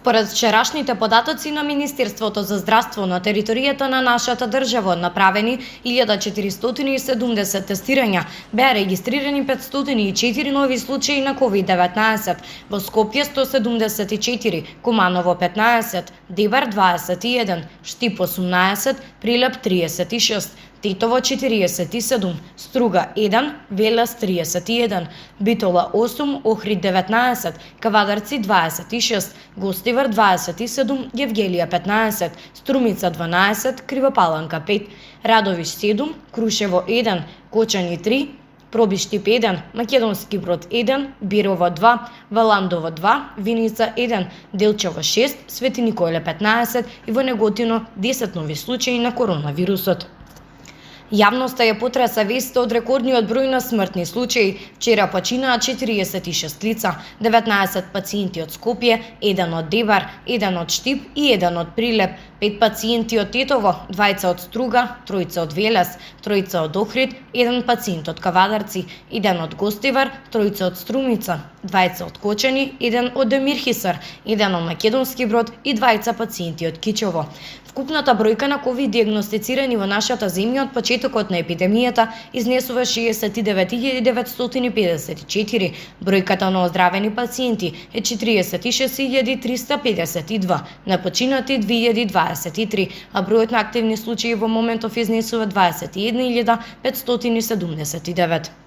Според вчерашните податоци на Министерството за здравство на територијата на нашата држава направени 1470 тестирања, беа регистрирани 504 нови случаи на COVID-19, во Скопје 174, Куманово 15, Дебар 21, Штип 18, Прилеп 36, Тетово 47, Струга 1, Велес 31, Битола 8, Охрид 19, Кавадарци 26, Гостивар 27, Јевгелија 15, Струмица 12, Кривопаланка 5, Радовиш 7, Крушево 1, Кочани 3, Пробиштип 1, Македонски Брод 1, Бирово 2, Валандово 2, Виница 1, Делчево 6, Свети Николе 15 и во Неготино 10 нови случаи на коронавирусот. Јавноста ја потреса веста од рекордниот број на смртни случаи. Вчера починаа 46 лица, 19 пациенти од Скопје, 1 од Дебар, 1 од Штип и 1 од Прилеп, 5 пациенти од Тетово, 2 од Струга, 3 од Велес, 3 од Охрид, 1 пациент од Кавадарци, 1 од Гостивар, 3 од Струмица, 2 од Кочани, 1 од Демирхисар, 1 од Македонски Брод и 2 пациенти од Кичево. Вкупната бројка на ковид диагностицирани во нашата земја од почетокот на епидемијата изнесува 69.954. Бројката на оздравени пациенти е 46.352, на починати 2023, а бројот на активни случаи во моментов изнесува 21.579.